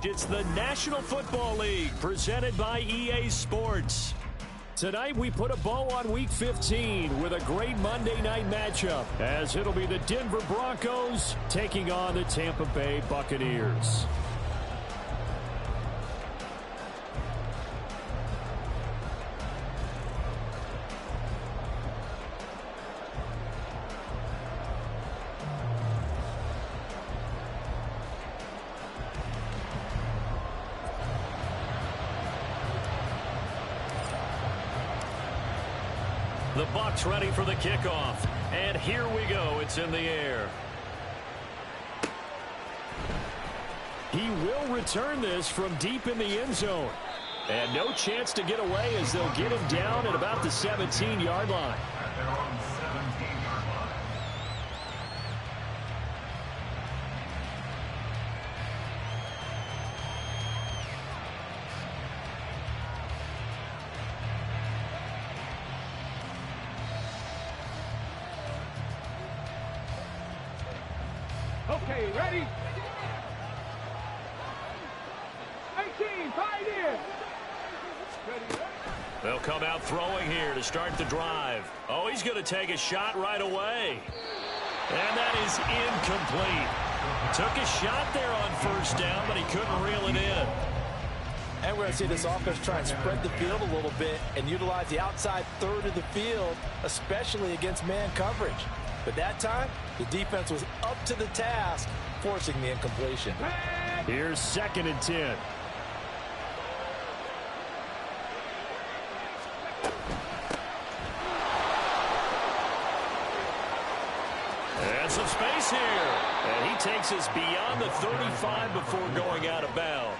It's the National Football League presented by EA Sports. Tonight we put a bow on Week 15 with a great Monday night matchup as it'll be the Denver Broncos taking on the Tampa Bay Buccaneers. The Bucs ready for the kickoff. And here we go. It's in the air. He will return this from deep in the end zone. And no chance to get away as they'll get him down at about the 17-yard line. Okay, ready? 18, fight in. They'll come out throwing here to start the drive. Oh, he's going to take a shot right away. And that is incomplete. Took a shot there on first down, but he couldn't reel it in. And we're going to see this offense try and spread the field a little bit and utilize the outside third of the field, especially against man coverage. But that time, the defense was up to the task, forcing the incompletion. Here's 2nd and 10. And some space here. And he takes us beyond the 35 before going out of bounds.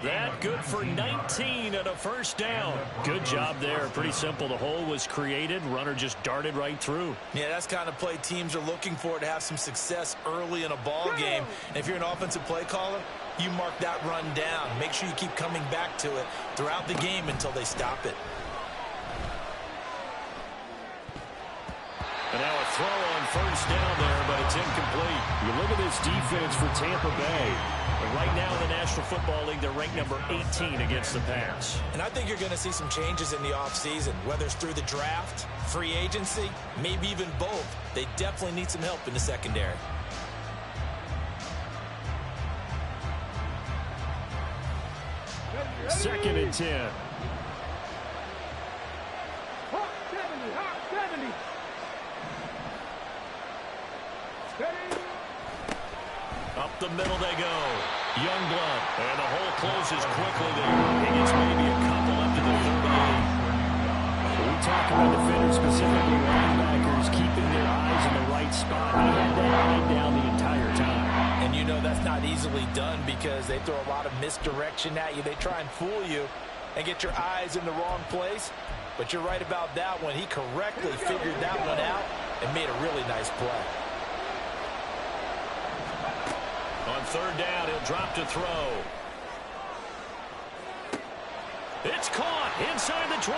That good for 19 and a first down. Good job there. Pretty simple. The hole was created. Runner just darted right through. Yeah, that's kind of play teams are looking for to have some success early in a ball game. And if you're an offensive play caller, you mark that run down. Make sure you keep coming back to it throughout the game until they stop it. And now a throw on first down there, but it's incomplete. You look at this defense for Tampa Bay. And right now in the National Football League, they're ranked number 18 against the pass. And I think you're going to see some changes in the offseason, whether it's through the draft, free agency, maybe even both. They definitely need some help in the secondary. Second and 10. Hawk 70, Hawk 70. Up the middle they go. Youngblood. And the hole closes quickly there. He gets maybe a couple up to the 38. We talk about defenders, specifically linebackers, keeping their eyes in the right spot. He had that line down the entire time. And you know that's not easily done because they throw a lot of misdirection at you. They try and fool you and get your eyes in the wrong place. But you're right about that one. He correctly figured that one out and made a really nice play. On third down, he'll drop to throw. It's caught inside the 25.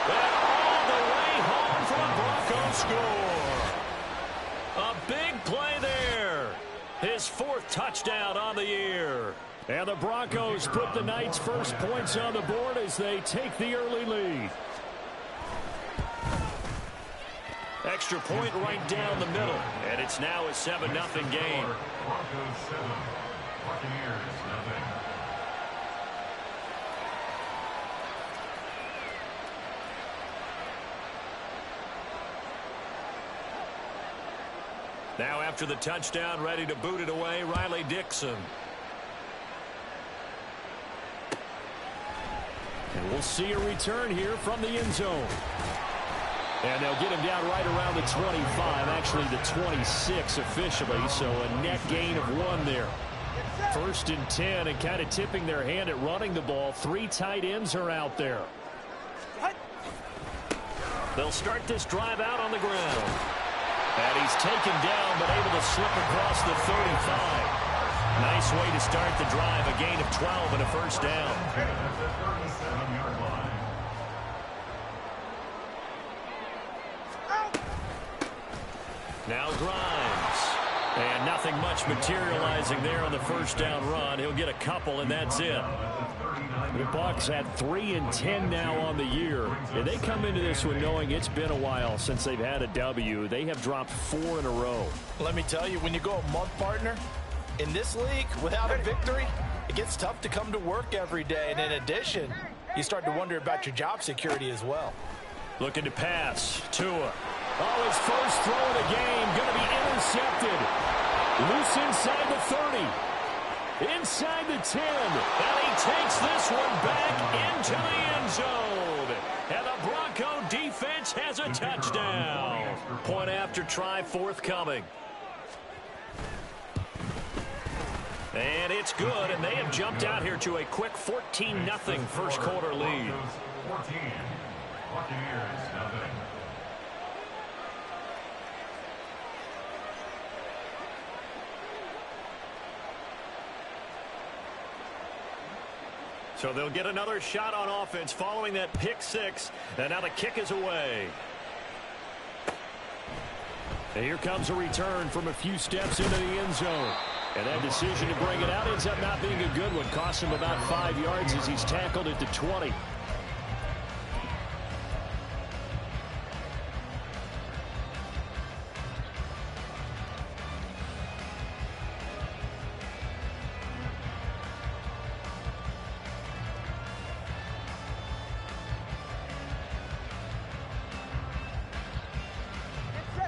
And all the way home for a Broncos score. A big play there. His 4th touchdown on the year. And the Broncos put the Knights' first points on the board as they take the early lead. Extra point right down the middle. And it's now a 7-0 game. Broncos 7, Buccaneers nothing. Now after the touchdown, ready to boot it away, Riley Dixon. And we'll see a return here from the end zone. And they'll get him down right around the 25, actually the 26 officially, so a net gain of 1 there. 1st and 10, and kind of tipping their hand at running the ball. 3 tight ends are out there. They'll start this drive out on the ground. And he's taken down, but able to slip across the 35. Nice way to start the drive, a gain of 12 and a first down. Now Grimes. And nothing much materializing there on the first down run. He'll get a couple, and that's it. The Bucs at 3-10 now on the year. And they come into this one knowing it's been a while since they've had a W. They have dropped 4 in a row. Let me tell you, when you go a month, partner, in this league, without a victory, it gets tough to come to work every day. And in addition, you start to wonder about your job security as well. Looking to pass. Tua. Oh, his first throw of the game. Going to be intercepted. Loose inside the 30. Inside the 10. And he takes this one back into the end zone. And the Bronco defense has a touchdown. Point after try forthcoming. And it's good, and they have jumped out here to a quick 14-0 first quarter lead. 14. Buccaneers, nothing. So they'll get another shot on offense following that pick six. And now the kick is away. And here comes a return from a few steps into the end zone. And that decision to bring it out ends up not being a good one. Costs him about 5 yards as he's tackled at the 20.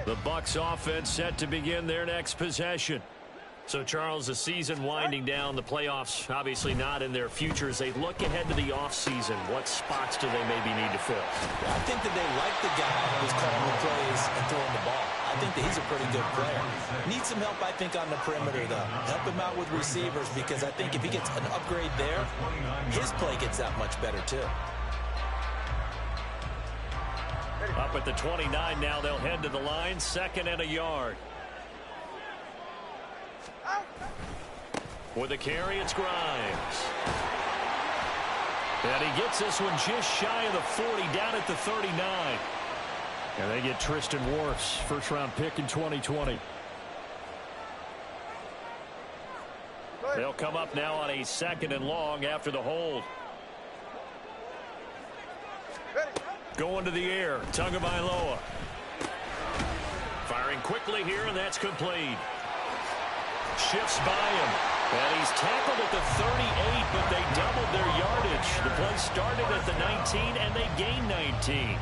The Bucs offense set to begin their next possession. So, Charles, the season winding down, the playoffs obviously not in their futures. They look ahead to the offseason. What spots do they maybe need to fill? I think that they like the guy who's calling the plays and throwing the ball. I think that he's a pretty good player. Needs some help, I think, on the perimeter, though. Help him out with receivers, because I think if he gets an upgrade there, his play gets that much better, too. Up at the 29 now, they'll head to the line, 2nd and a yard. With a carry, it's Grimes. And he gets this one just shy of the 40, down at the 39. And they get Tristan Wirfs, first-round pick in 2020. They'll come up now on a 2nd and long after the hold. Going to the air, Tagovailoa. Firing quickly here, and that's complete. Shifts by him. And he's tackled at the 38, but they doubled their yardage. The play started at the 19, and they gained 19.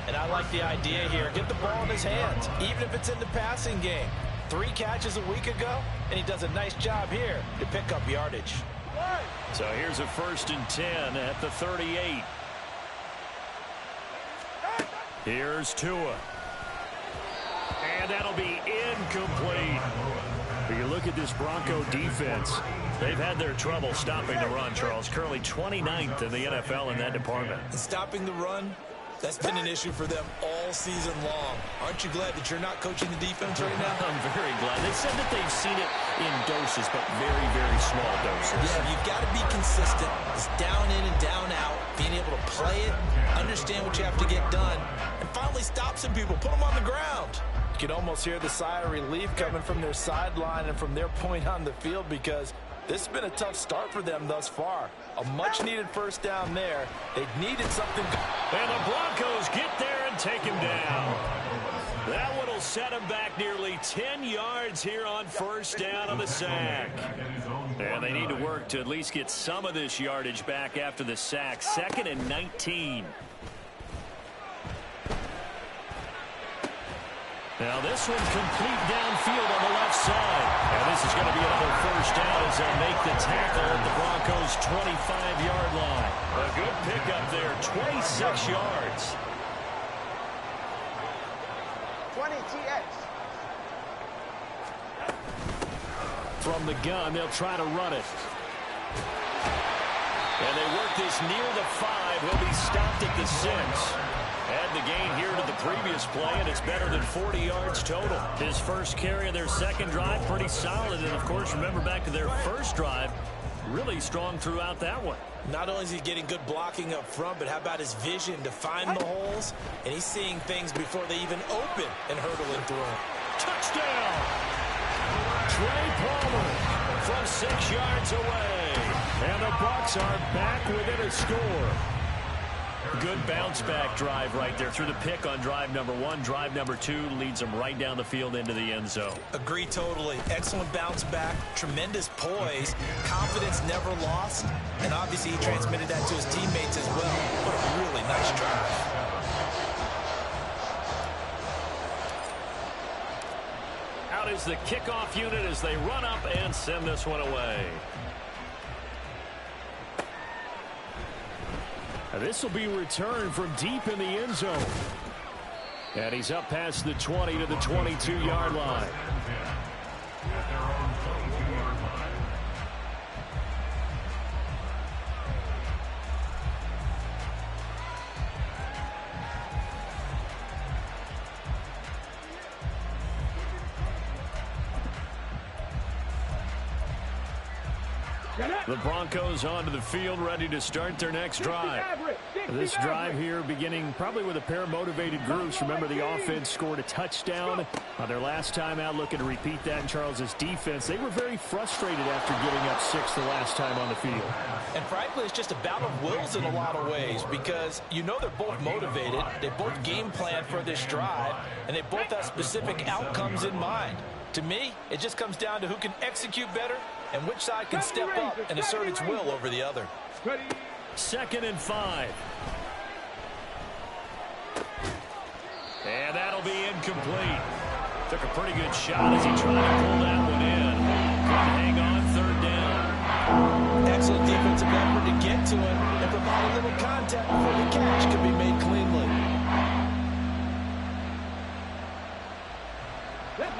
And I like the idea here. Get the ball in his hands, even if it's in the passing game. 3 catches a week ago, and he does a nice job here to pick up yardage. So here's a 1st and 10 at the 38. Here's Tua. And that'll be incomplete. But you look at this Bronco defense, they've had their trouble stopping the run, Charles. Currently 29th in the NFL in that department. Stopping the run, that's been an issue for them all season long. Aren't you glad that you're not coaching the defense right now? I'm very glad. They said that they've seen it in doses, but very, very small doses. Yeah, you've got to be consistent. It's down in and down out, being able to play it, understand what you have to get done, and finally stop some people, put them on the ground. You can almost hear the sigh of relief coming from their sideline and from their point on the field, because this has been a tough start for them thus far. A much-needed first down there. They needed something. And the Broncos get there and take him down. That one will set him back nearly 10 yards here on first down on the sack. And they need to work to at least get some of this yardage back after the sack. 2nd and 19. Now this one complete downfield on the left side. And this is going to be another first down as they'll make the tackle at the Broncos' 25-yard line. A good pickup there, 26 yards. 20 TX. From the gun, they'll try to run it. And they work this near the 5. He'll be stopped at the 6. Add the gain here to the previous play, and it's better than 40 yards total. His first carry of their second drive, pretty solid. And, of course, remember back to their first drive, really strong throughout that one. Not only is he getting good blocking up front, but how about his vision to find the holes? And he's seeing things before they even open and hurtling through them. Touchdown! Trey Palmer from 6 yards away. And the Bucs are back within a score. Good bounce-back drive right there through the pick on drive number 1. Drive number 2 leads them right down the field into the end zone. Agree totally. Excellent bounce back, tremendous poise, confidence never lost, and obviously he transmitted that to his teammates as well. What a really nice drive. Out is the kickoff unit as they run up and send this one away. This will be returned from deep in the end zone. And he's up past the 20 to the 22-yard line. The Broncos onto the field, ready to start their next drive. This drive here beginning probably with a pair of motivated groups. Remember, the offense scored a touchdown on their last time out, looking to repeat that in Charles's defense. They were very frustrated after giving up 6 the last time on the field. And frankly, it's just a battle of wills in a lot of ways because you know they're both motivated, they both game plan for this drive, and they both have specific outcomes in mind. To me, it just comes down to who can execute better and which side can step up and assert its will over the other. 2nd and 5. And that'll be incomplete. Took a pretty good shot as he tried to pull that one in. Couldn't hang on, 3rd down. Excellent defensive effort to get to it and provide a little contact before the catch can be made cleanly.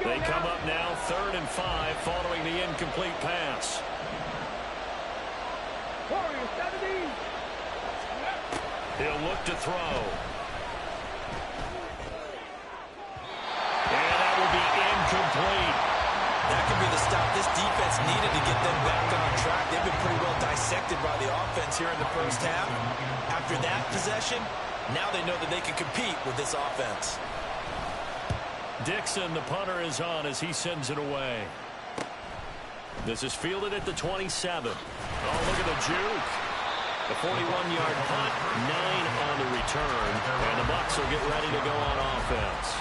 They come up now, 3rd and 5, following the incomplete pass. He'll look to throw. And that will be incomplete. That could be the stop this defense needed to get them back on track. They've been pretty well dissected by the offense here in the first half. After that possession, now they know that they can compete with this offense. Dixon, the punter, is on as he sends it away. This is fielded at the 27. Oh, look at the juke. The 41-yard punt, 9 on the return, and the Bucs will get ready to go on offense.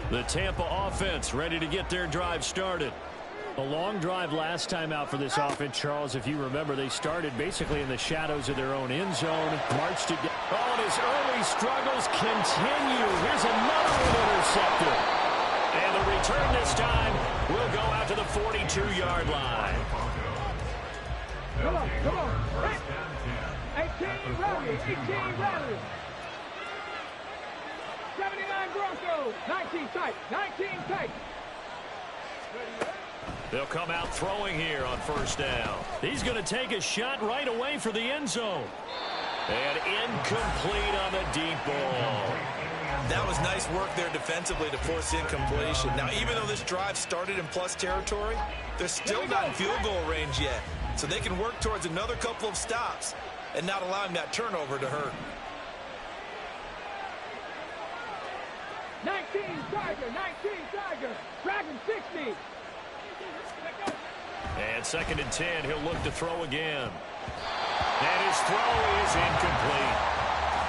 The Tampa offense ready to get their drive started. A long drive last time out for this offense, Charles. If you remember, they started basically in the shadows of their own end zone. Marched to get... Oh, and his early struggles continue. Here's another one intercepted. And the return this time will go out to the 42-yard line. Come on, come on. 18 rallies, 18 rallies. 79 Broncos, 19 tight, 19 tight. They'll come out throwing here on 1st down. He's going to take a shot right away for the end zone. And incomplete on the deep ball. That was nice work there defensively to force incompletion. Now, even though this drive started in plus territory, they're still not in field goal range yet. So they can work towards another couple of stops and not allowing that turnover to hurt. 19 Tiger, Dragon 60. And 2nd and 10, he'll look to throw again. And his throw is incomplete.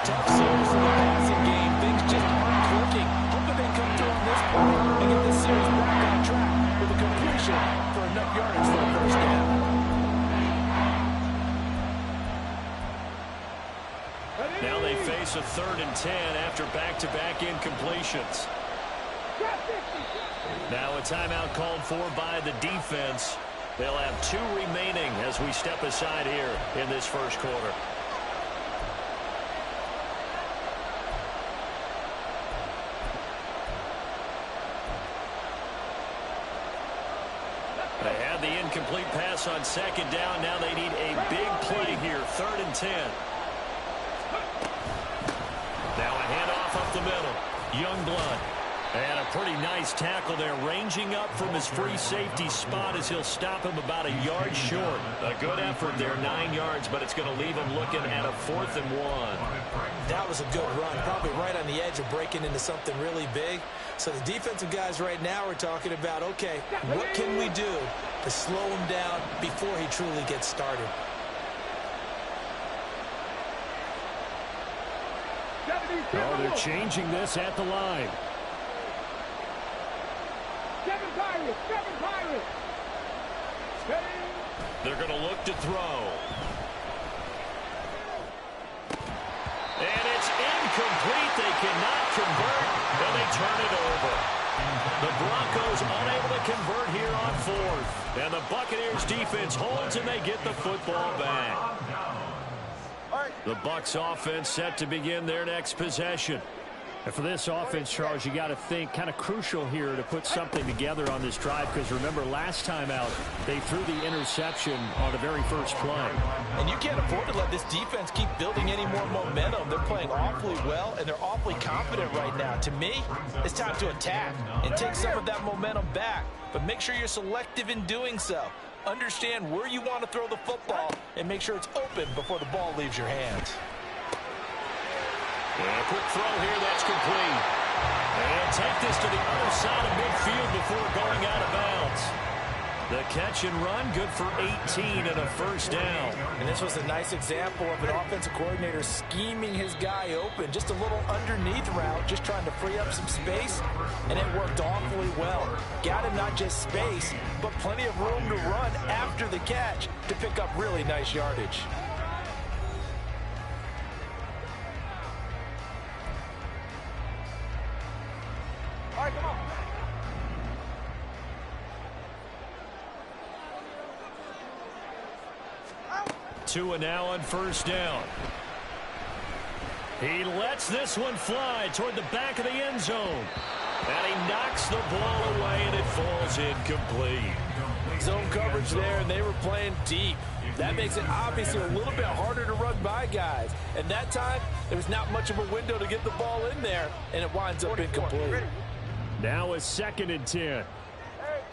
Tough series in the passing game. Things just aren't clicking. Hoping they come through on this point and get this series back on track with a completion for enough yardage for a 1st down. Now they face a 3rd and 10 after back-to-back incompletions. Now a timeout called for by the defense. They'll have 2 remaining as we step aside here in this first quarter. They had the incomplete pass on 2nd down. Now they need a big play here, 3rd and 10. Now a handoff up the middle. Youngblood. And a pretty nice tackle there, ranging up from his free safety spot as he'll stop him about a yard short. A good effort there, 9 yards, but it's going to leave him looking at a 4th and 1. That was a good run, probably right on the edge of breaking into something really big. So the defensive guys right now are talking about, okay, what can we do to slow him down before he truly gets started? Oh, they're changing this at the line. 7 Pirates. They're going to look to throw. And it's incomplete. They cannot convert, and they turn it over. The Broncos unable to convert here on 4th. And the Buccaneers defense holds, and they get the football back. The Bucs offense set to begin their next possession. And for this offense, Charles, you got to think kind of crucial here to put something together on this drive, because remember last time out they threw the interception on the very first play. And you can't afford to let this defense keep building any more momentum. They're playing awfully well, and they're awfully confident right now. To me, it's time to attack and take some of that momentum back, but make sure you're selective in doing so. Understand where you want to throw the football and make sure it's open before the ball leaves your hands. And a quick throw here, that's complete. And take this to the other side of midfield before going out of bounds. The catch and run, good for 18 and a first down. And this was a nice example of an offensive coordinator scheming his guy open. Just a little underneath route, just trying to free up some space, and it worked awfully well. Got him not just space, but plenty of room to run after the catch to pick up really nice yardage. All right, come on. Tua now on first down. He lets this one fly toward the back of the end zone. And he knocks the ball away, and it falls incomplete. Zone coverage there, and they were playing deep. That makes it obviously a little bit harder to run by guys. And that time, there was not much of a window to get the ball in there, and it winds up incomplete. Now a 2nd and 10. Hey,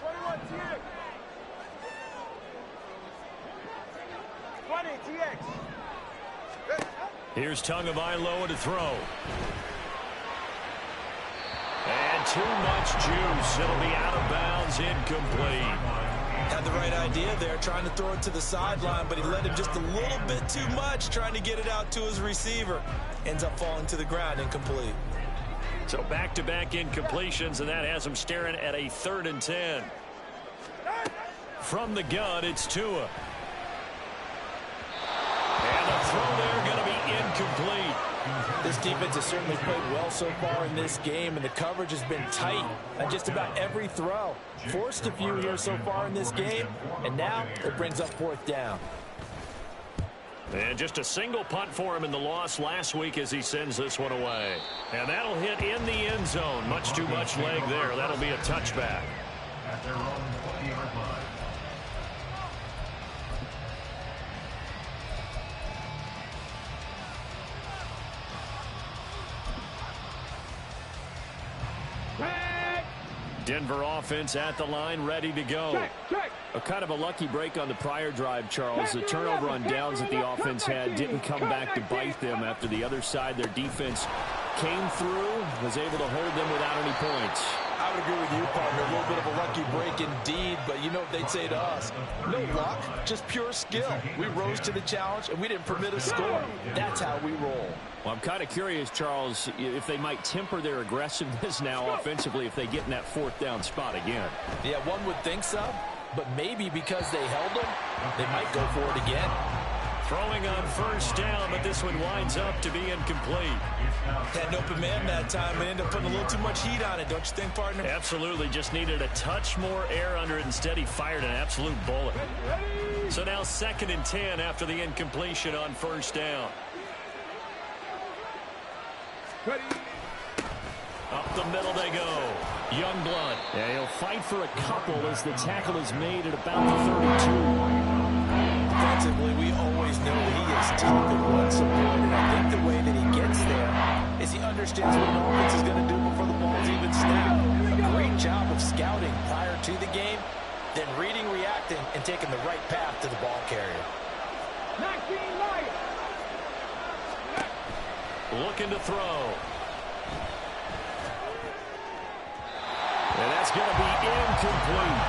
21 TX. 20 TX. Here's Tagovailoa to throw. And too much juice. It'll be out of bounds, incomplete. Had the right idea there, trying to throw it to the sideline, but he let him just a little bit too much, trying to get it out to his receiver. Ends up falling to the ground, incomplete. So back-to-back incompletions, and that has him staring at a 3rd and 10. From the gun, it's Tua. And the throw there going to be incomplete. This defense has certainly played well so far in this game, and the coverage has been tight on just about every throw. Forced a few here so far in this game, and now it brings up 4th down. And just a single punt for him in the loss last week as he sends this one away. And that'll hit in the end zone. Much too much leg there. That'll be a touchback. At their own 20-yard line. Denver offense at the line, ready to go. Check. A kind of a lucky break on the prior drive, Charles. The turnover on downs that the offense had didn't come back to bite them after the other side. Their defense came through, was able to hold them without any points. I would agree with you, partner. A little bit of a lucky break indeed, but you know what they'd say to us. No luck, just pure skill. We rose to the challenge, and we didn't permit a score. That's how we roll. Well, I'm kind of curious, Charles, if they might temper their aggressiveness now offensively if they get in that 4th down spot again. Yeah, one would think so, but maybe because they held them, they might go for it again. Throwing on first down, but this one winds up to be incomplete. Had an open man that time, but ended up putting a little too much heat on it, don't you think, partner? Absolutely, just needed a touch more air under it. Instead, he fired an absolute bullet. So now 2nd and 10 after the incompletion on first down. Ready. Up the middle they go. Youngblood. Yeah, he'll fight for a couple as the tackle is made at about the 32. Defensively, we always know that he is tough and wants support, and I think the way that he gets there is he understands what an offense is going to do before the ball's even snapped. of scouting prior to the game, then reading, reacting, and taking the right path to the ball carrier. 19 Lions. Looking to throw. And that's going to be incomplete.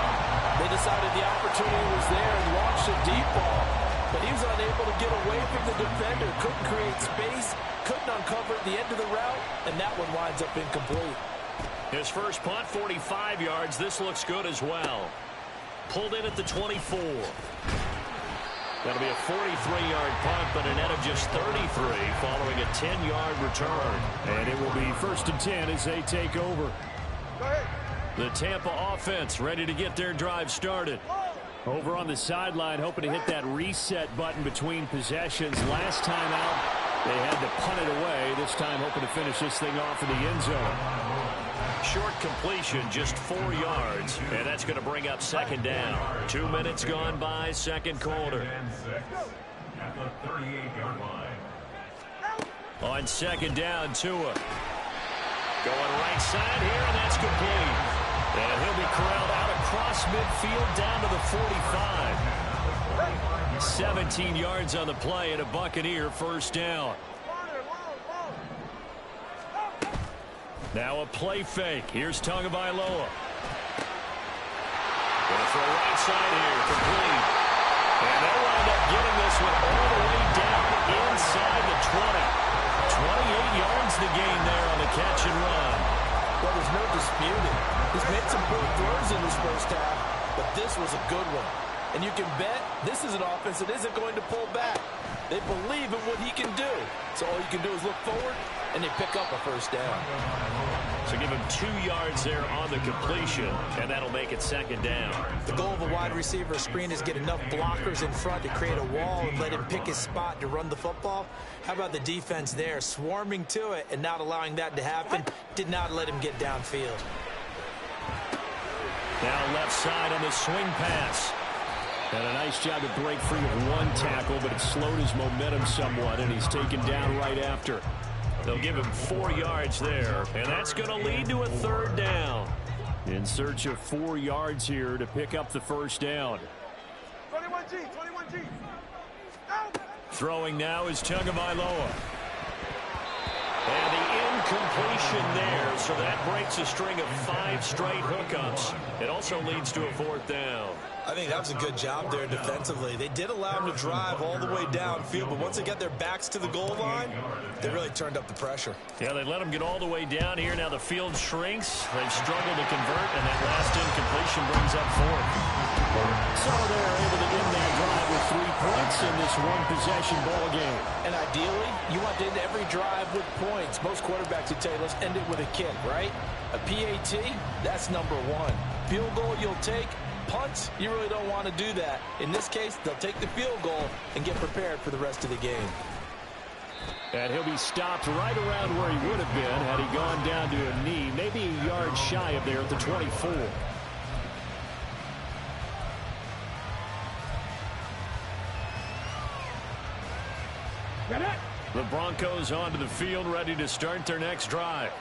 They decided the opportunity was there and launched a deep ball, but he was unable to get away from the defender, couldn't create space, couldn't uncover at the end of the route, and that one winds up incomplete. His first punt, 45 yards. This looks good as well. Pulled in at the 24. That'll be a 43-yard punt, but a net of just 33 following a 10-yard return. And it will be 1st and 10 as they take over. The Tampa offense ready to get their drive started. Over on the sideline, hoping to hit that reset button between possessions. Last time out, they had to punt it away. This time, hoping to finish this thing off in the end zone. Short completion, just 4 yards, and that's going to bring up 2nd down. 2 minutes gone by, 2nd quarter. At the 38-yard line. On 2nd down, Tua. Going right side here, and that's complete. And he'll be corralled out across midfield down to the 45. 17 yards on the play and a Buccaneer 1st down. Now a play fake. Here's Tagovailoa. Going to throw right side here, complete. And they'll wind up getting this one all the way down inside the 20. 28 yards the gain there on the catch and run. Well, there's no disputing. He's made some poor throws in this first half, but this was a good one. And you can bet this is an offense that isn't going to pull back. They believe in what he can do. So all you can do is look forward, and they pick up a 1st down. So give him 2 yards there on the completion, and that'll make it 2nd down. The goal of a wide receiver screen is get enough blockers in front to create a wall and let him pick his spot to run the football. How about the defense there, swarming to it and not allowing that to happen? Did not let him get downfield. Now left side on the swing pass. And a nice job to break free with 1 tackle, but it slowed his momentum somewhat, and he's taken down right after. They'll give him 4 yards there, and that's going to lead to a 3rd down. In search of 4 yards here to pick up the 1st down. 21G, 21G. Throwing now is Tagovailoa. And the incompletion there, so that breaks a string of 5 straight hookups. It also leads to a 4th down. I think that was a good job there defensively. They did allow him to drive all the way downfield, but once they got their backs to the goal line, they really turned up the pressure. Yeah, they let him get all the way down here. Now the field shrinks. They've struggled to convert, and that last incompletion brings up 4th. So they're able to end their drive with 3 points in this one-possession ball game. And ideally, you want to end every drive with points. Most quarterbacks would tell you, let's end it with a kick, right? A PAT, that's number 1. Field goal you'll take. Punts, you really don't want to do that. In this case, they'll take the field goal and get prepared for the rest of the game. And he'll be stopped right around where he would have been had he gone down to a knee, maybe a yard shy of there at the 24. The Broncos onto the field, ready to start their next drive.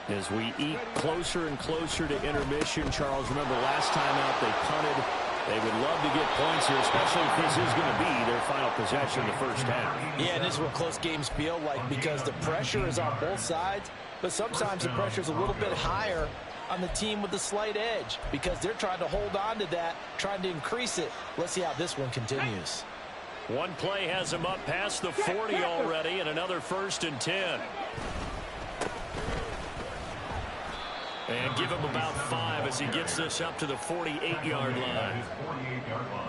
As we eat closer and closer to intermission, Charles, remember last time out they punted. They would love to get points here, especially if this is going to be their final possession in the first half. Yeah, and this is what close games feel like because the pressure is on both sides, but sometimes the pressure is a little bit higher on the team with the slight edge because they're trying to hold on to that, trying to increase it. Let's see how this one continues. One play has him up past the 40 already, and another 1st and 10. And give him about 5 as he gets this up to the 48-yard line.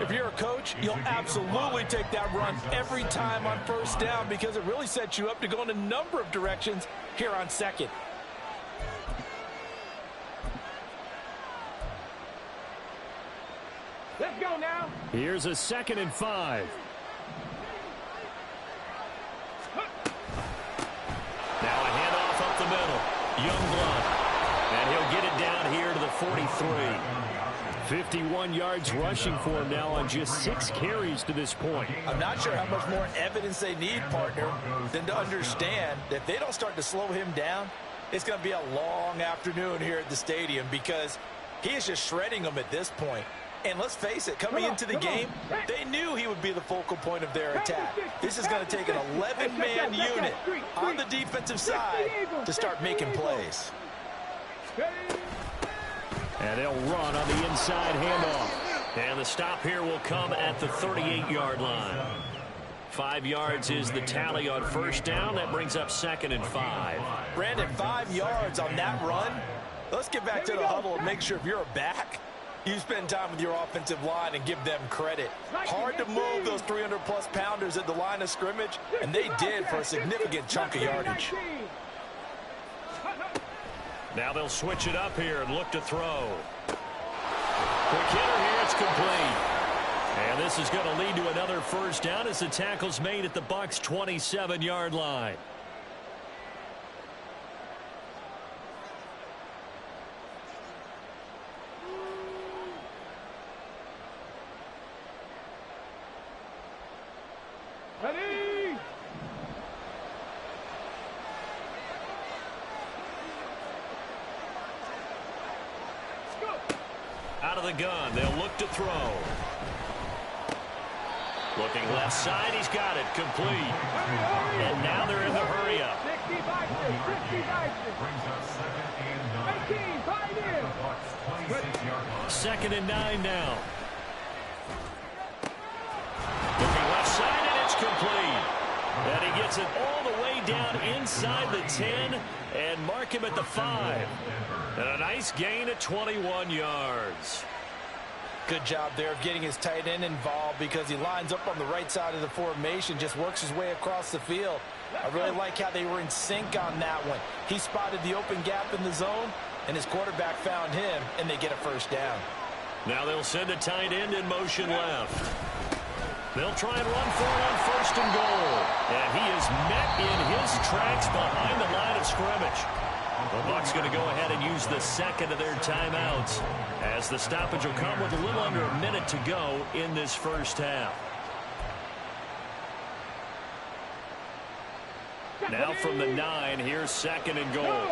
If you're a coach, you'll absolutely take that run every time on 1st down because it really sets you up to go in a number of directions here on 2nd. Let's go now. Here's a 2nd and 5. Now a handoff up the middle. Youngblood. And he'll get it down here to the 43. 51 yards rushing for him now on just 6 carries to this point. I'm not sure how much more evidence they need, partner, than to understand that if they don't start to slow him down, it's going to be a long afternoon here at the stadium because He is just shredding them at this point. And let's face it, coming into the game, they knew he would be the focal point of their attack. This is going to take an 11-man unit on the defensive side to start making plays. And they'll run on the inside handoff. And the stop here will come at the 38-yard line. 5 yards is the tally on first down. That brings up 2nd and 5. Brandon, 5 yards on that run. Let's get back to the huddle and make sure if you're a back, you spend time with your offensive line and give them credit. Hard to move those 300-plus pounders at the line of scrimmage, and they did for a significant chunk of yardage. Now they'll switch it up here and look to throw. Quick hitter here, it's complete. And this is going to lead to another first down as the tackle's made at the Bucs' 27-yard line. Ready? Out of the gun, they'll look to throw. Looking left side, he's got it, complete. And now they're in the hurry-up. 65, 2nd and 9 now. Looking left side, and it's complete. And he gets it all the way down inside the 10 and mark him at the 5. And a nice gain at 21 yards. Good job there of getting his tight end involved because he lines up on the right side of the formation, just works his way across the field. I really like how they were in sync on that one. He spotted the open gap in the zone, and his quarterback found him, and they get a first down. Now they'll send a tight end in motion left. They'll try and run for it on 1st and goal. And he is met in his tracks behind the line of scrimmage. The Bucs going to go ahead and use the 2nd of their timeouts as the stoppage will come with a little under a minute to go in this first half. Now from the 9, here's 2nd and goal.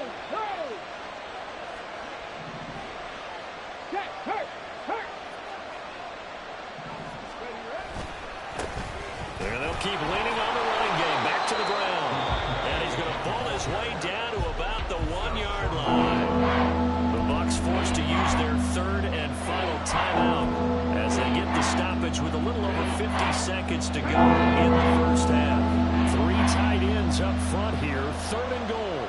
And they'll keep leaning on the running game. Back to the ground. And he's going to ball his way down to about the 1-yard line. The Bucs forced to use their 3rd and final timeout as they get the stoppage with a little over 50 seconds to go in the first half. 3 tight ends up front here. 3rd and goal.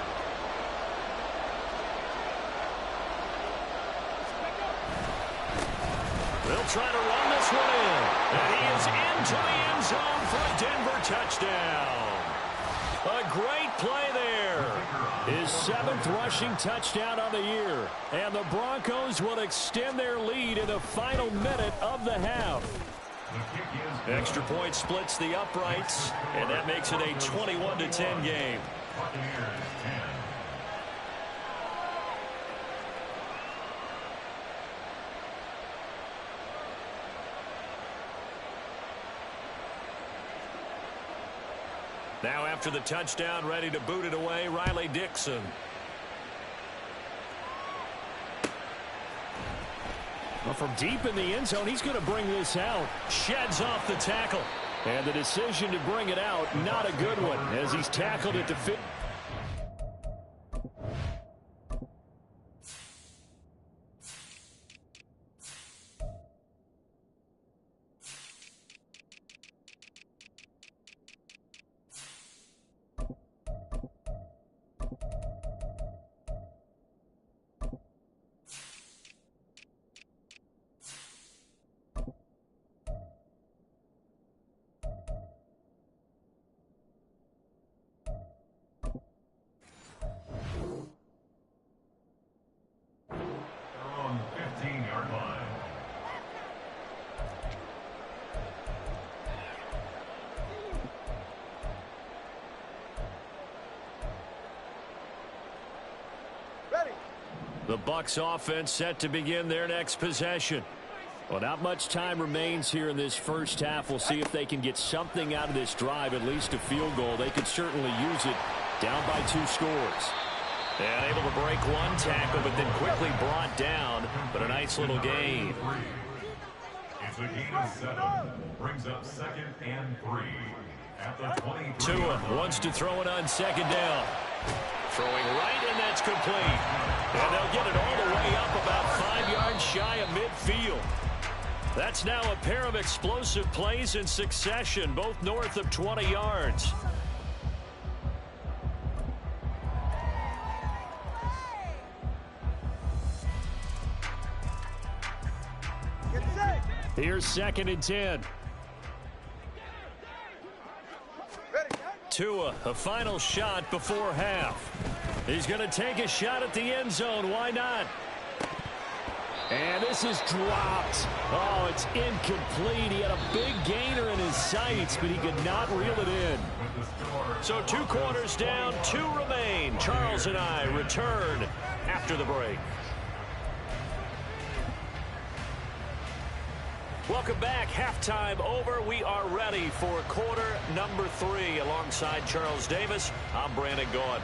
They'll try to run this one in. And he is into the end zone for a Denver touchdown. A great play there. His 7th rushing touchdown on the year. And the Broncos will extend their lead in the final minute of the half. Extra point splits the uprights, and that makes it a 21-10 game. Now after the touchdown, ready to boot it away, Riley Dixon. Well, from deep in the end zone, he's going to bring this out. Sheds off the tackle. And the decision to bring it out, not a good one, as he's tackled it to fit. The Bucs offense set to begin their next possession. Well, not much time remains here in this first half. We'll see if they can get something out of this drive, at least a field goal. They could certainly use it down by 2 scores. And able to break one tackle, but then quickly brought down. But a nice little gain. It's a gain of 7. Brings up 2nd and 3. At the 23. Tua wants to throw it on 2nd down. Throwing right, and that's complete. And they'll get it all the way up about 5 yards shy of midfield. That's now a pair of explosive plays in succession, both north of 20 yards. Here's 2nd and 10. Tua, a final shot before half. He's going to take a shot at the end zone. Why not? And this is dropped. Oh, it's incomplete. He had a big gainer in his sights, but he could not reel it in. So 2 quarters down, 2 remain. Charles and I return after the break. Welcome back. Halftime over. We are ready for quarter number 3. Alongside Charles Davis, I'm Brandon Gaudin.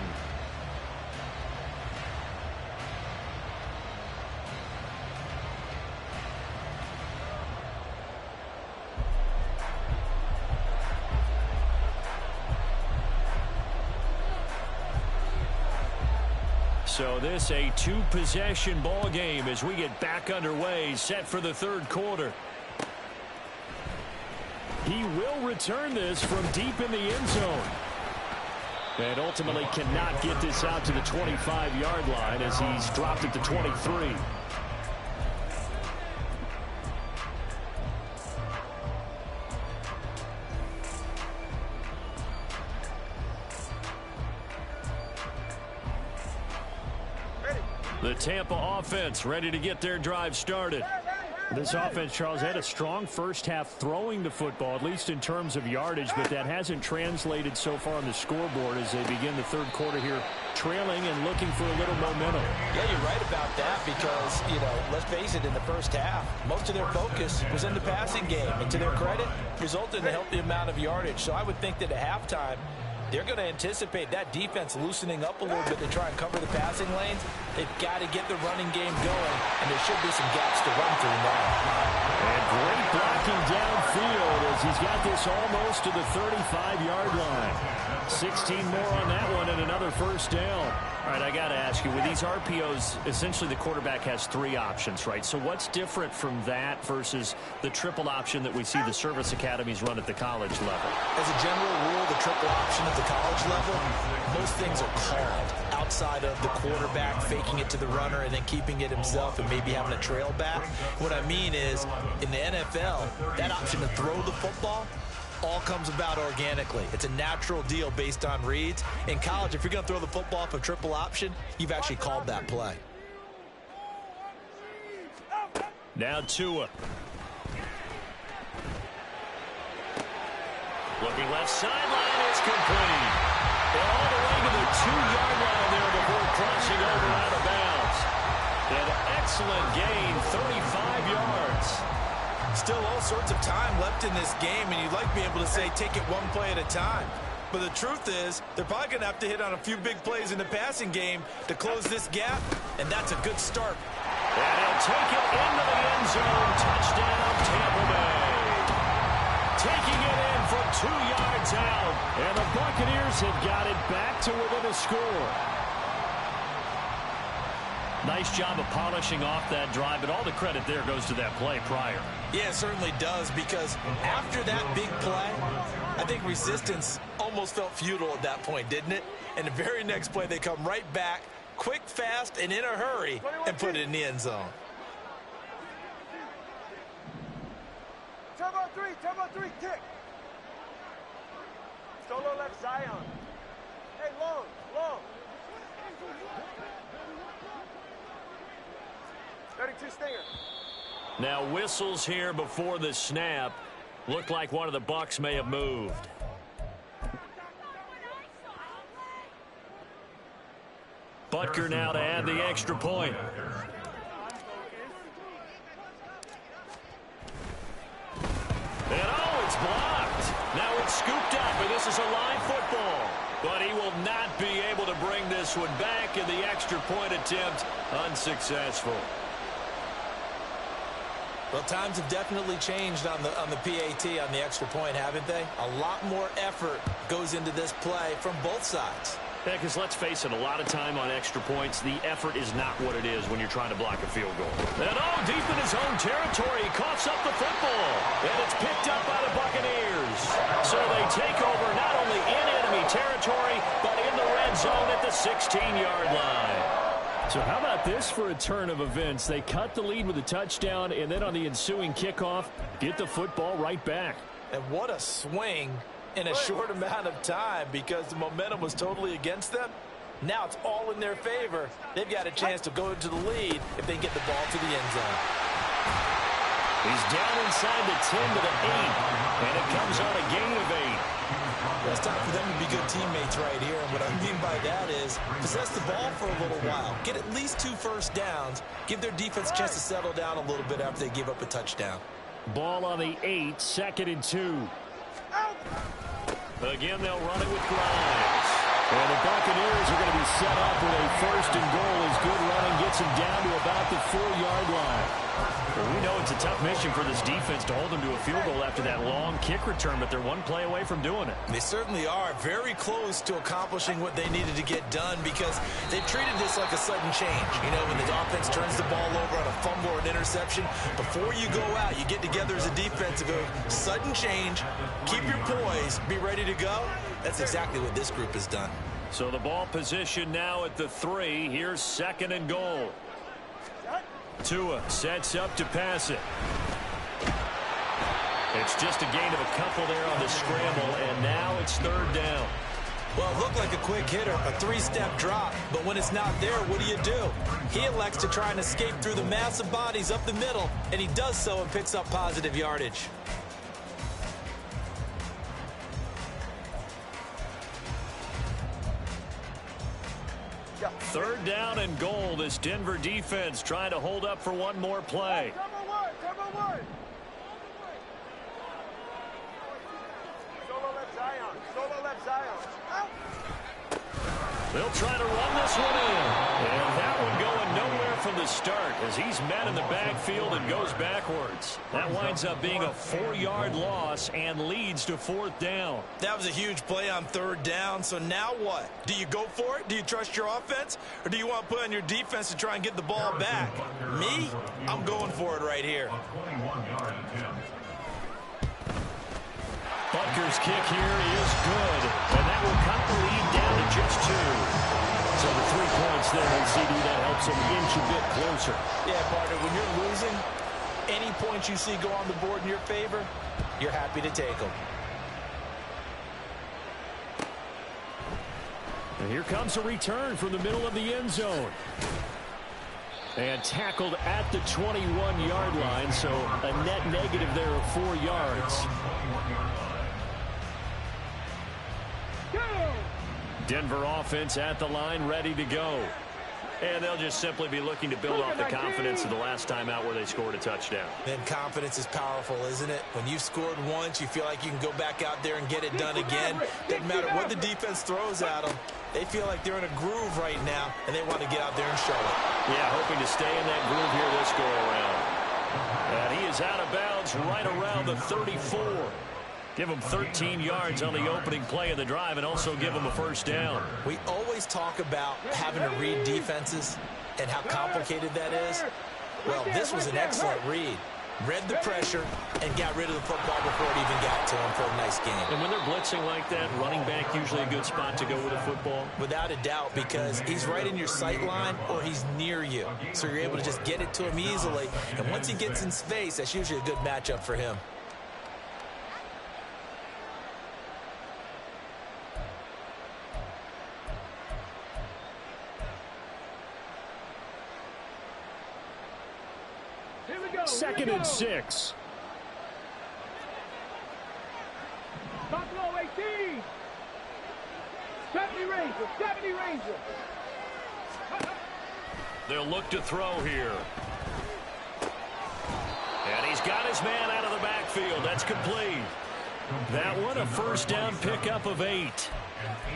So this a 2-possession ball game as we get back underway, set for the 3rd quarter. He will return this from deep in the end zone. And ultimately cannot get this out to the 25-yard line as he's dropped at the 23. The Tampa offense ready to get their drive started. This offense, Charles, had a strong first half throwing the football, at least in terms of yardage, but that hasn't translated so far on the scoreboard as they begin the 3rd quarter here, trailing and looking for a little momentum. Yeah, you're right about that because, let's face it, in the first half, most of their focus was in the passing game. And to their credit, resulted in a healthy amount of yardage. So I would think that at halftime, they're going to anticipate that defense loosening up a little bit to try and cover the passing lanes. They've got to get the running game going, and there should be some gaps to run through now. And great blocking downfield as he's got this almost to the 35-yard line. 16 more on that one and another first down. All right, I got to ask you, with these RPOs, essentially the quarterback has 3 options, right? So what's different from that versus the triple option that we see the service academies run at the college level? As a general rule, the triple option at the college level, most things are called outside of the quarterback faking it to the runner and then keeping it himself and maybe having a trail back. What I mean is, in the NFL, that option to throw the football all comes about organically. It's a natural deal based on reads. In college, if you're going to throw the football for triple option, you've actually called that play. Now Tua. Looking left sideline, it's complete. All the way to the 2-yard line there before crossing over out of bounds. An excellent gain, 35 yards. Still all sorts of time left in this game, and you'd like to be able to say take it one play at a time. But the truth is, they're probably going to have to hit on a few big plays in the passing game to close this gap, and that's a good start. And he'll take it into the end zone. Touchdown, Tampa Bay. Taking it in from 2 yards out, and the Buccaneers have got it back to within a score. Nice job of polishing off that drive, but all the credit there goes to that play prior. Yeah, it certainly does, because after that big play, I think resistance almost felt futile at that point, didn't it? And the very next play, they come right back, quick, fast, and in a hurry, and put it in the end zone. Turbo 3, kick. Solo left Zion. Hey, long. 32 stinger. Now whistles here before the snap. Looked like one of the Bucs may have moved. Butker now to add the extra point. And it's blocked. Now it's scooped up, and this is a live football. But he will not be able to bring this one back, and the extra point attempt unsuccessful. Well, times have definitely changed on the PAT, on the extra point, haven't they? A lot more effort goes into this play from both sides. Yeah, because let's face it, a lot of time on extra points, the effort is not what it is when you're trying to block a field goal. And deep in his own territory, he coughs up the football. And it's picked up by the Buccaneers. So they take over not only in enemy territory, but in the red zone at the 16-yard line. So how about this for a turn of events? They cut the lead with a touchdown, and then on the ensuing kickoff, get the football right back. And what a swing in a short amount of time, because the momentum was totally against them. Now it's all in their favor. They've got a chance to go into the lead if they get the ball to the end zone. He's down inside the 10 to the 8, and it comes on a gain of 8. Well, it's time for them to be good teammates right here, and what I mean by that is possess the ball for a little while, get at least 2 first downs, give their defense a chance to settle down a little bit after they give up a touchdown. Ball on the 8, 2nd and 2. Again, they'll run it with Grimes. And the Buccaneers are going to be set up with a 1st and goal as good running gets them down to about the 4-yard line. Well, we know it's a tough mission for this defense to hold them to a field goal after that long kick return, but they're one play away from doing it. They certainly are very close to accomplishing what they needed to get done, because they've treated this like a sudden change. You know, when the offense turns the ball over on a fumble or an interception, before you go out, you get together as a defense to go, sudden change, keep your poise, be ready to go. That's exactly what this group has done. So the ball position now at the 3. Here's 2nd and goal. Tua sets up to pass it. It's just a gain of a couple there on the scramble, and now it's 3rd down. Well, it looked like a quick hitter, a 3-step drop, but when it's not there, what do? He elects to try and escape through the massive bodies up the middle, and he does so and picks up positive yardage. Third down and goal. This Denver defense trying to hold up for one more play. They'll try to run this one in. And that one going nowhere from the start as he's met in the backfield and goes backwards. That winds up being a 4-yard loss and leads to 4th down. That was a huge play on 3rd down. So now what? Do you go for it? Do you trust your offense? Or do you want to put on your defense to try and get the ball back? Me? I'm going for it right here. Butker's kick here is good, and that will cut the lead down to just 2. So the 3 points there on CD, that helps them inch a bit closer. Yeah, partner, when you're losing, any points you see go on the board in your favor, you're happy to take them. And here comes a return from the middle of the end zone. And tackled at the 21-yard line, so a net negative there of 4 yards. Denver offense at the line, ready to go. And they'll just simply be looking to build off the confidence of the last time out where they scored a touchdown. And confidence is powerful, isn't it? When you've scored once, you feel like you can go back out there and get it done again. Doesn't matter what the defense throws at them. They feel like they're in a groove right now, and they want to get out there and show it. Yeah, hoping to stay in that groove here this go-around. And he is out of bounds right around the 34. Give him 13 yards on the opening play of the drive and also give him a 1st down. We always talk about having to read defenses and how complicated that is. Well, this was an excellent read. Read the pressure and got rid of the football before it even got to him for a nice game. And when they're blitzing like that, running back usually a good spot to go with a football? Without a doubt, because he's right in your sight line or he's near you. So you're able to just get it to him easily. And once he gets in space, that's usually a good matchup for him. Second and 6. Buffalo 18. 70 Ranger. They'll look to throw here. And he's got his man out of the backfield. That's complete. That one, a 1st down pickup of 8.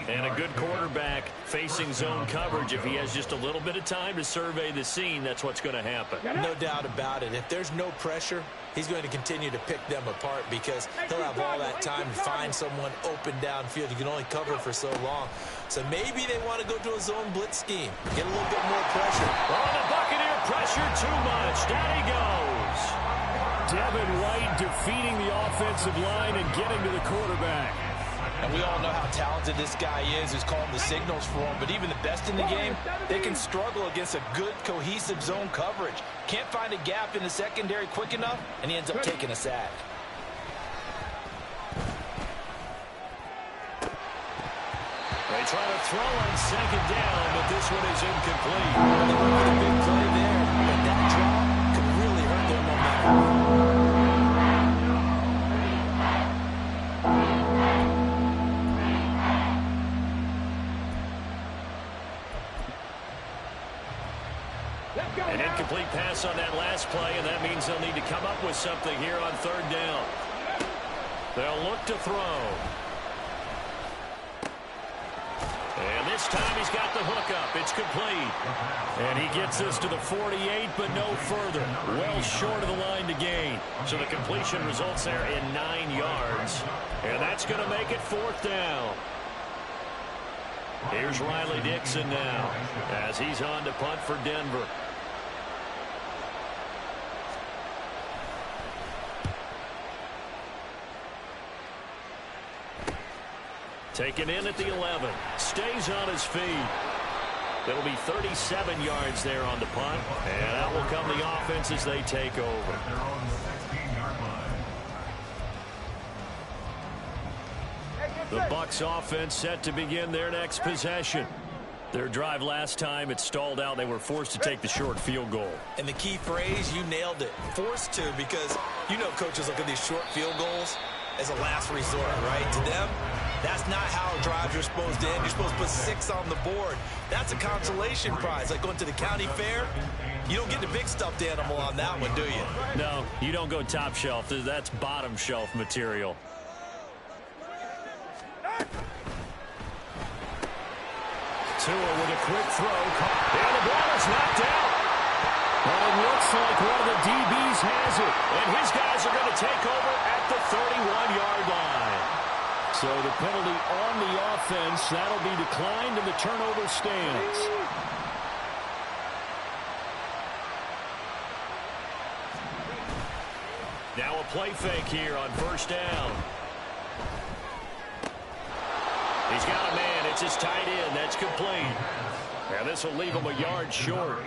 And a good quarterback facing zone coverage. If he has just a little bit of time to survey the scene, that's what's going to happen. No doubt about it. If there's no pressure, he's going to continue to pick them apart because he'll have all that time to find someone open downfield. You can only cover for so long. So maybe they want to go to a zone blitz scheme, get a little bit more pressure. Oh, the Buccaneer pressure too much. Down he goes. Devin White defeating the offensive line and getting to the quarterback. And we all know how talented this guy is who's calling the signals for him. But even the best in the game, they can struggle against a good, cohesive zone coverage. Can't find a gap in the secondary quick enough, and he ends up taking a sack. They try to throw on second down, but this one is incomplete. They went with a big play there, but that drop could really hurt their momentum. An incomplete pass on that last play, and that means they'll need to come up with something here on third down. They'll look to throw. And this time he's got the hook up. It's complete. And he gets this to the 48, but no further. Well short of the line to gain. So the completion results there in 9 yards. And that's going to make it fourth down. Here's Riley Dixon now as he's on to punt for Denver. Taken in at the 11. Stays on his feet. It'll be 37 yards there on the punt. And out will come the offense as they take over. The Bucs offense set to begin their next possession. Their drive last time, it stalled out. They were forced to take the short field goal. And the key phrase, you nailed it. Forced to, because you know coaches look at these short field goals as a last resort, right? To them, that's not how drives are supposed to end. You're supposed to put 6 on the board. That's a consolation prize. Like going to the county fair, you don't get the big stuffed animal on that one, do you? No, you don't go top shelf. That's bottom shelf material. Tua with a quick throw. And the ball is knocked out. But it looks like one of the DBs has it. And his guys are going to take over at the 31-yard line. So the penalty on the offense, that'll be declined and the turnover stands. Now a play fake here on first down. He's got a man. It's his tight end. That's complete. And this will leave him a yard short.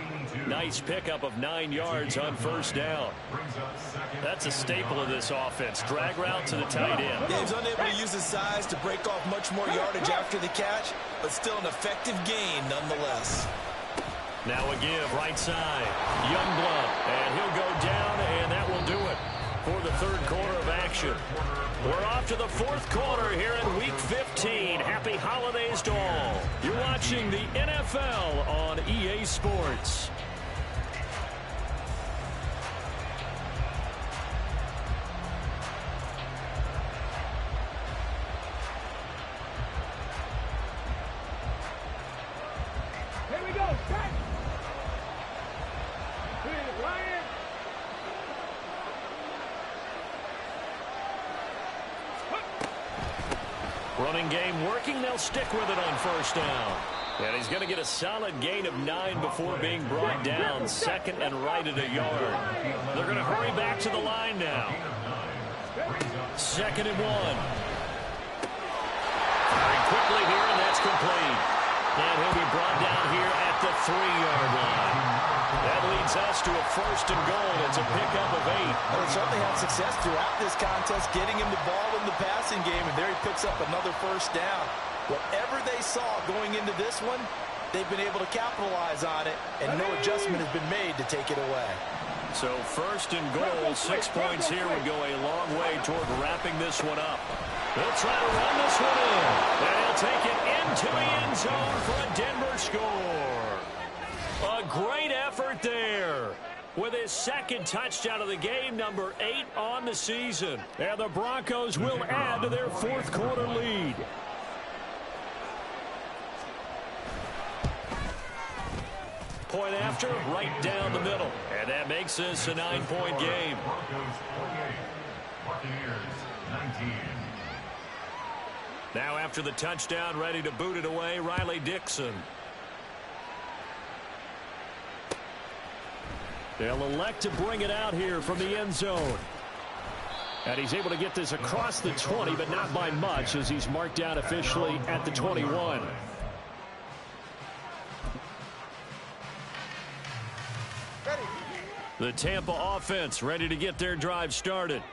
Nice pickup of 9 yards on first down. That's a staple of this offense. Drag route to the tight end. Yeah, he's unable to use his size to break off much more yardage after the catch, but still an effective gain nonetheless. Now a give right side. Youngblood. And he'll go down, and that will do it for the third quarter of action. We're off to the fourth quarter here in Week 15. Happy holidays to all. You're watching the NFL on EA Sports. Here we go. Set. Ryan. Running game working. They'll stick with it on first down. And he's going to get a solid gain of 9 before being brought down. Second and right at a yard. They're going to hurry back to the line now. Second and 1. Firing quickly here, and that's complete. And he'll be brought down here at the 3-yard line. That leads us to a first and goal. It's a pickup of 8. Well, they certainly had success throughout this contest, getting him the ball in the passing game, and there he picks up another first down. Whatever they saw going into this one, they've been able to capitalize on it, and no adjustment has been made to take it away. So first and goal, 6 points here would go a long way toward wrapping this one up. They'll try to run this one in, and he'll take it into the end zone for a Denver score. A great effort there with his second touchdown of the game, number 8 on the season. And the Broncos will add to their fourth quarter lead. point after, right down the middle. And that makes this a 9-point game. Broncos 48, Buccaneers 19. Now after the touchdown, ready to boot it away, Riley Dixon. They'll elect to bring it out here from the end zone. And he's able to get this across the 20, but not by much, as he's marked down officially at the 21. The Tampa offense ready to get their drive started.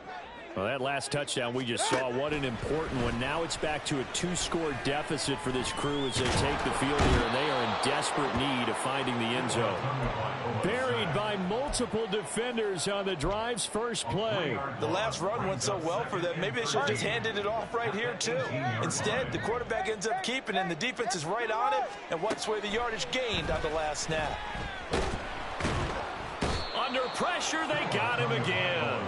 Well, that last touchdown we just saw, what an important one. Now it's back to a 2-score deficit for this crew as they take the field here, and they are in desperate need of finding the end zone. Buried by multiple defenders on the drive's first play. The last run went so well for them, maybe they should have just handed it off right here, too. Instead, the quarterback ends up keeping it, and the defense is right on it and wipes away the yardage gained on the last snap. Under pressure, they got him again.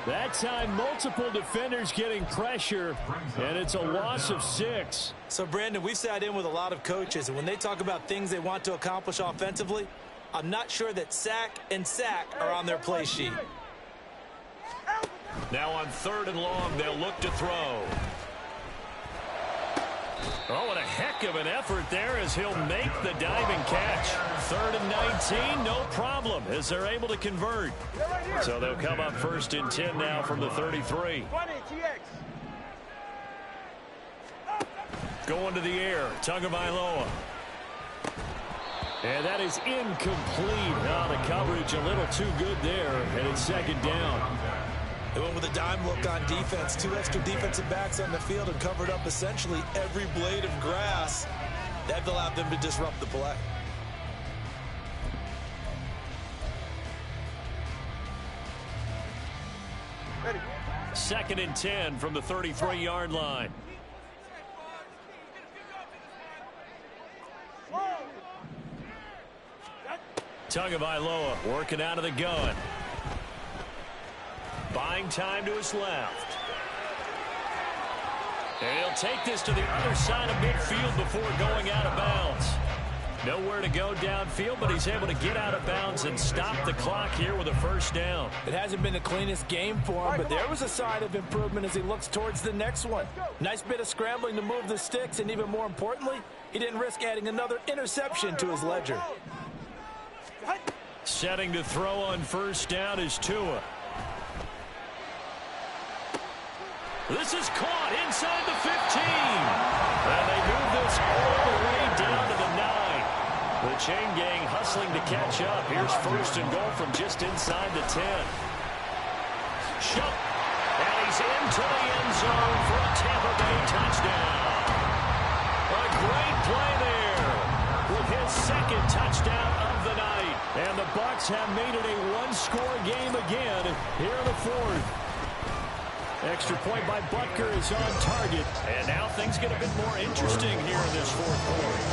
That time, multiple defenders getting pressure, and it's a loss of 6. So, Brandon, we've sat in with a lot of coaches, and when they talk about things they want to accomplish offensively, I'm not sure that sack and sack are on their play sheet. Now on 3rd and long, they'll look to throw. Oh, what a heck of an effort there as he'll make the diving catch. 3rd and 19, no problem, as they're able to convert. So they'll come up 1st and 10 now from the 33. Going to the air, Tagovailoa. And that is incomplete. Oh, the coverage a little too good there, and it's 2nd down. They went with a dime look on defense. 2 extra defensive backs on the field and covered up essentially every blade of grass. That allowed them to disrupt the play. Ready. 2nd and 10 from the 33-yard line. Tagovailoa working out of the gun. Buying time to his left. And he'll take this to the other side of midfield before going out of bounds. Nowhere to go downfield, but he's able to get out of bounds and stop the clock here with a 1st down. It hasn't been the cleanest game for him, but there was a sign of improvement as he looks towards the next one. Nice bit of scrambling to move the sticks, and even more importantly, he didn't risk adding another interception to his ledger. Setting to throw on 1st down is Tua. This is caught inside the 15. And they move this all the way down to the 9. The chain gang hustling to catch up. Here's 1st and goal from just inside the 10. Shot. And he's into the end zone for a Tampa Bay touchdown. A great play there with his 2nd touchdown of the night. And the Bucs have made it a 1-score game again here in the 4th. Extra point by Butker is on target. And now things get a bit more interesting here in this 4th quarter.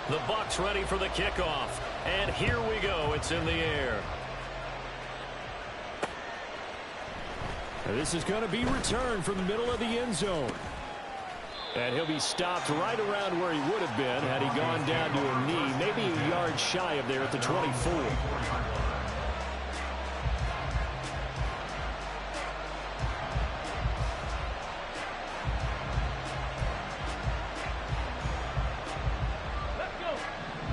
The Bucs ready for the kickoff. And here we go. It's in the air. And this is going to be returned from the middle of the end zone. And he'll be stopped right around where he would have been had he gone down to a knee, maybe a yard shy of there at the 24.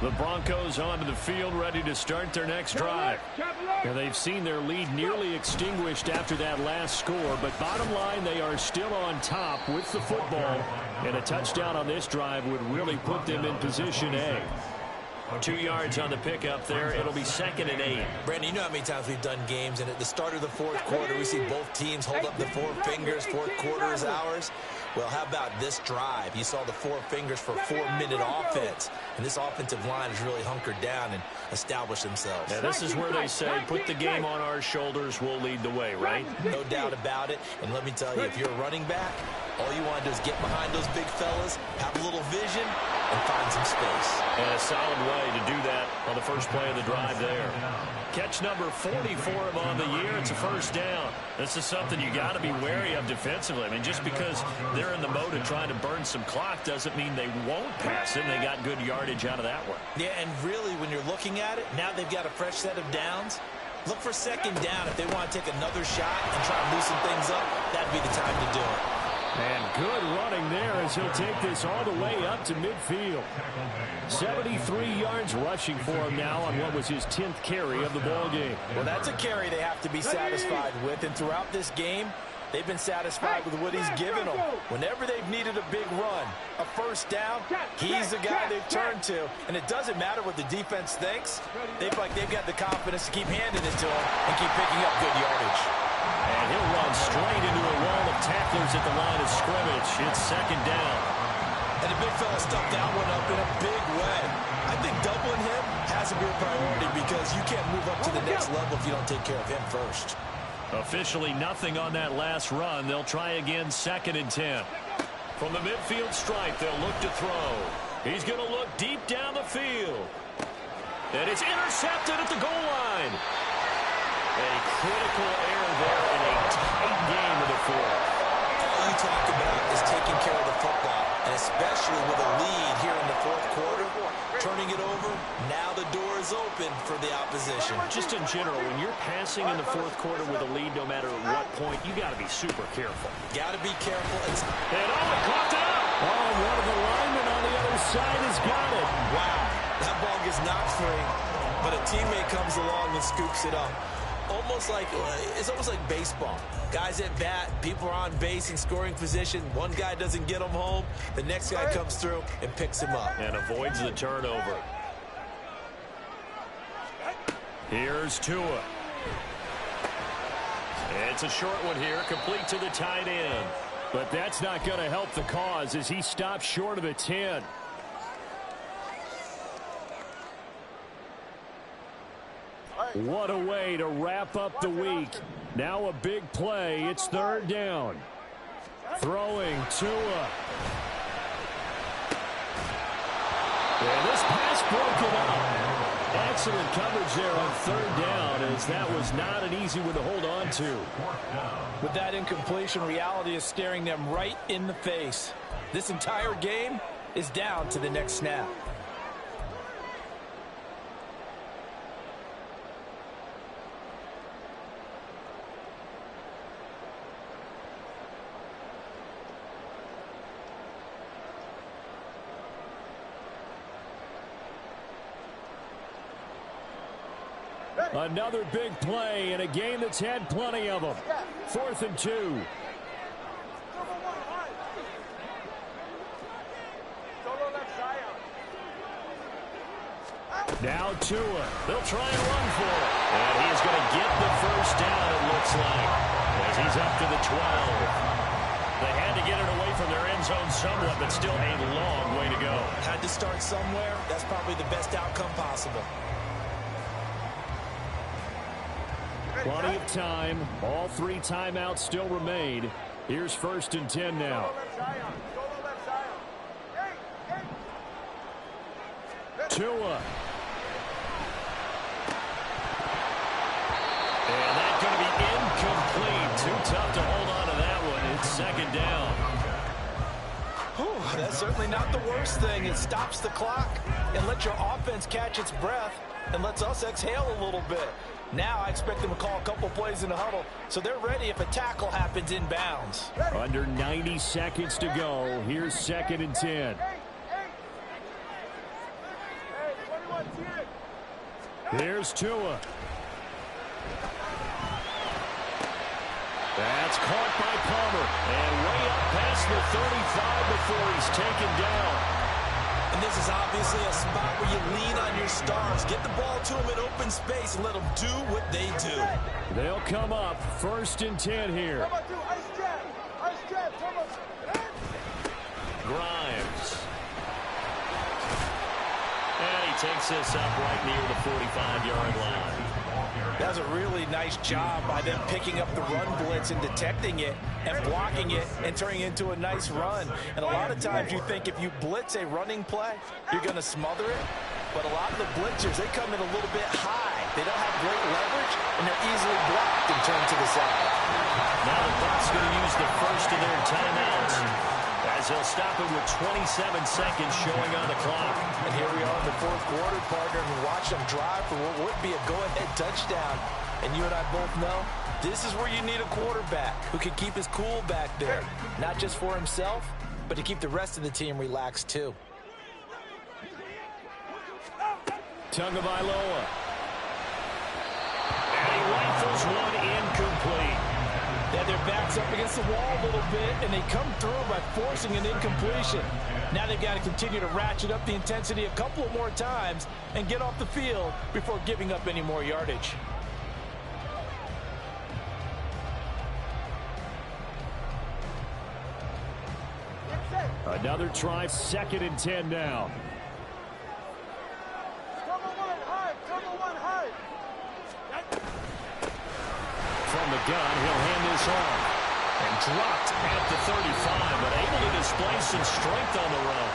The Broncos onto the field, ready to start their next drive. Now, they've seen their lead nearly extinguished after that last score, but bottom line, they are still on top with the football, and a touchdown on this drive would really put them in position A. 2 yards on the pickup there. It'll be 2nd and 8. Brandon, you know how many times we've done games, and at the start of the 4th quarter, we see both teams hold up the 4 fingers. 4th quarter is ours. Well, how about this drive? You saw the 4 fingers for 4-minute offense, and this offensive line has really hunkered down and established themselves. Now, this is where they say, put the game on our shoulders, we'll lead the way, right? No doubt about it, and let me tell you, if you're a running back, all you want to do is get behind those big fellas, have a little vision, and find some space. And a solid way to do that on the first play of the drive there. Catch number 40 for him on the year. It's a 1st down. This is something you got to be wary of defensively. I mean, just because they're in the mode of trying to burn some clock doesn't mean they won't pass it. They got good yardage out of that one. Yeah, and really, when you're looking at it, now they've got a fresh set of downs. Look for second down if they want to take another shot and try and loosen things up. That'd be the time to do it. And good running there as he'll take this all the way up to midfield. 73 yards rushing for him now on what was his 10th carry of the ball game. Well, that's a carry they have to be satisfied with. And throughout this game, they've been satisfied with what he's given them. Whenever they've needed a big run, a first down, he's the guy they've turned to. And it doesn't matter what the defense thinks. They've got the confidence to keep handing it to him and keep picking up good yardage. And he'll run straight into a wall of tacklers at the line of scrimmage. It's second down. And the big fella stuffed that one up in a big way. I think doubling him has to be a priority because you can't move up to the next level if you don't take care of him first. Officially nothing on that last run. They'll try again, 2nd and 10. From the midfield stripe, they'll look to throw. He's going to look deep down the field. And it's intercepted at the goal line. A critical error there in a tight game of the fourth. All you talk about is taking care of the football, and especially with a lead here in the fourth quarter, turning it over, now the door is open for the opposition. Just in general, when you're passing in the fourth quarter with a lead, no matter what point, you got to be super careful. Got to be careful. And caught out. Oh, one of the linemen on the other side has got it. Wow, that ball gets knocked free, but a teammate comes along and scoops it up. It's almost like baseball. Guys at bat, people are on base in scoring position. One guy doesn't get him home. The next guy comes through and picks him up. And avoids the turnover. Here's Tua. It's a short one here, complete to the tight end. But that's not going to help the cause as he stops short of the 10. What a way to wrap up the week. Now a big play. It's 3rd down. Throwing Tua. And this pass broken up. Excellent coverage there on 3rd down as that was not an easy one to hold on to. With that incompletion, reality is staring them right in the face. This entire game is down to the next snap. Another big play in a game that's had plenty of them. 4th and 2. Now Tua. They'll try and run for it. And he is going to get the first down, it looks like, as he's up to the 12. They had to get it away from their end zone somewhat, but still a long way to go. Had to start somewhere. That's probably the best outcome possible. Plenty of time. All 3 timeouts still remain. Here's 1st and 10 now. Tua. And that's going to be incomplete. Too tough to hold on to that one. It's 2nd down. Whew, that's certainly not the worst thing. It stops the clock and lets your offense catch its breath and lets us exhale a little bit. Now I expect them to call a couple plays in the huddle, so they're ready if a tackle happens inbounds. Under 90 seconds to go. Here's 2nd and 10. Here's Tua. That's caught by Palmer. And way up past the 35 before he's taken down. And this is obviously a spot where you lean on your stars. Get the ball to them in open space and let them do what they do. They'll come up 1st and 10 here. Grimes. And he takes this up right near the 45-yard line. That's a really nice job by them picking up the run blitz and detecting it and blocking it and turning it into a nice run. And a lot of times you think if you blitz a running play, you're going to smother it. But a lot of the blitzers, they come in a little bit high. They don't have great leverage, and they're easily blocked and turned to the side. Now the Bucs going to use the first of their timeouts, as they'll stop it with 27 seconds showing on the clock. And here we are in the fourth quarter, partner, and watch them drive for what would be a go-ahead touchdown. And you and I both know this is where you need a quarterback who can keep his cool back there, not just for himself, but to keep the rest of the team relaxed too. Tagovailoa. And he rifles one incomplete. Yeah, their back's up against the wall a little bit, and they come through by forcing an incompletion. Now they've got to continue to ratchet up the intensity a couple of more times and get off the field before giving up any more yardage. Another try, 2nd and 10 now. From the gun, he'll hand this off. And dropped at the 35, but able to display some strength on the run.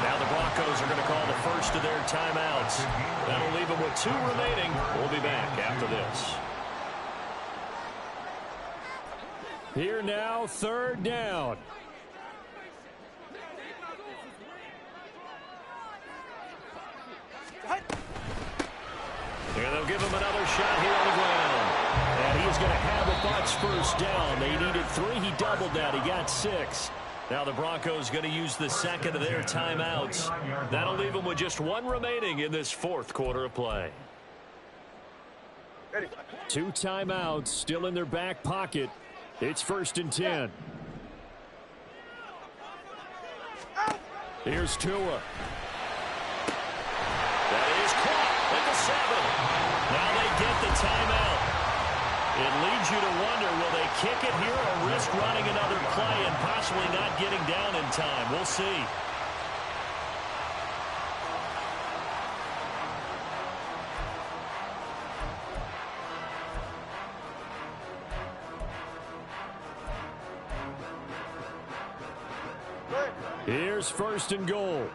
Now the Broncos are going to call the first of their timeouts. That'll leave them with 2 remaining. We'll be back after this. Here now, 3rd down. Here they'll give him another shot here on the ground. And he's going to have a Bucs first down. They needed 3. He doubled that. He got 6. Now the Broncos going to use the second of their timeouts. That'll leave them with just 1 remaining in this 4th quarter of play. 2 timeouts still in their back pocket. It's 1st and 10. Here's Tua. That is caught at the 7. Now they get the timeout. It leads you to wonder, will they kick it here or risk running another play and possibly not getting down in time? We'll see. Here's 1st and goal.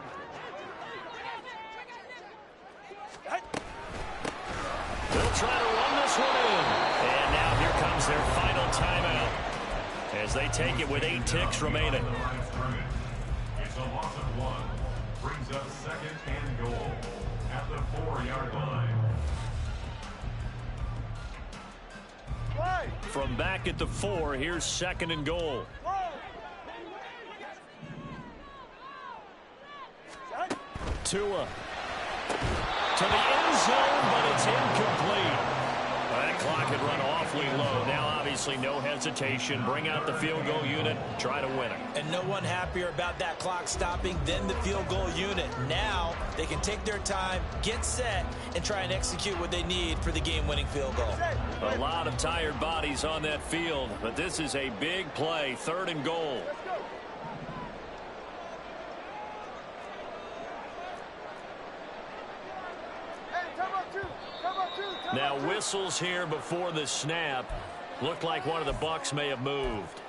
They'll try to run this one in. And now here comes their final timeout as they take it with 8 ticks remaining. It's a loss of 1. Brings up 2nd and goal at the 4-yard line. From back at the 4, here's 2nd and goal. Tua to the end zone, but it's incomplete. That clock had run awfully low. Now, obviously, no hesitation. Bring out the field goal unit, try to win it. And no one happier about that clock stopping than the field goal unit. Now they can take their time, get set, and try and execute what they need for the game-winning field goal. A lot of tired bodies on that field, but this is a big play, 3rd and goal. Now whistles here before the snap. Looked like one of the Bucs may have moved.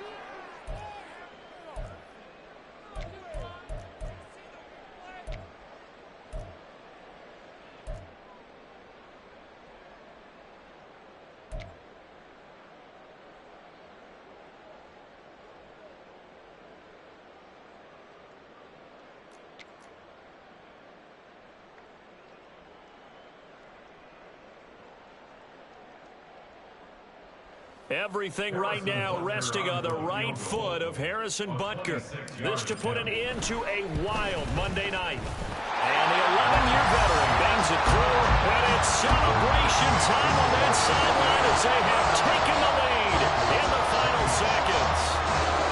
Everything right now resting on the right foot of Harrison Butker. This to put an end to a wild Monday night. And the 11-year veteran bangs it through, and it's celebration time on that sideline as they have taken the lead in the final seconds.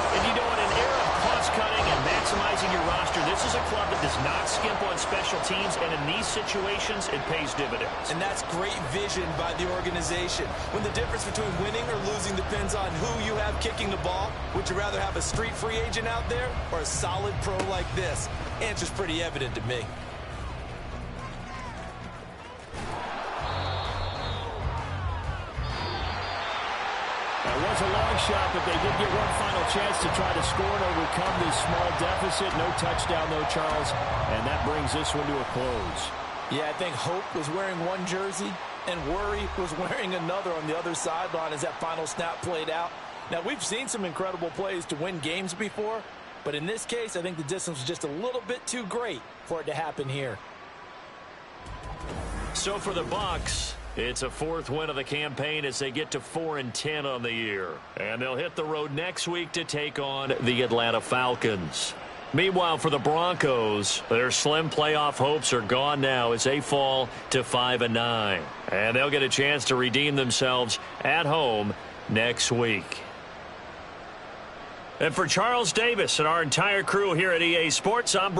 And you know, in an era of cost-cutting and maximizing your roster, this is a club that does not skimp on special teams, and in these situations, it pays dividends. And that's great vision by the organization. When the difference between winning or losing depends on who you have kicking the ball, would you rather have a street free agent out there or a solid pro like this? Answer's pretty evident to me. That was a long shot, but they did get one final chance to try to score and overcome this small deficit. No touchdown, though, Charles, and that brings this one to a close. Yeah, I think hope was wearing one jersey, and worry was wearing another on the other sideline as that final snap played out. Now, we've seen some incredible plays to win games before, but in this case, I think the distance was just a little bit too great for it to happen here. So for the Bucs, it's a fourth win of the campaign as they get to 4-10 on the year. And they'll hit the road next week to take on the Atlanta Falcons. Meanwhile, for the Broncos, their slim playoff hopes are gone now as they fall to 5-9. And they'll get a chance to redeem themselves at home next week. And for Charles Davis and our entire crew here at EA Sports, I'm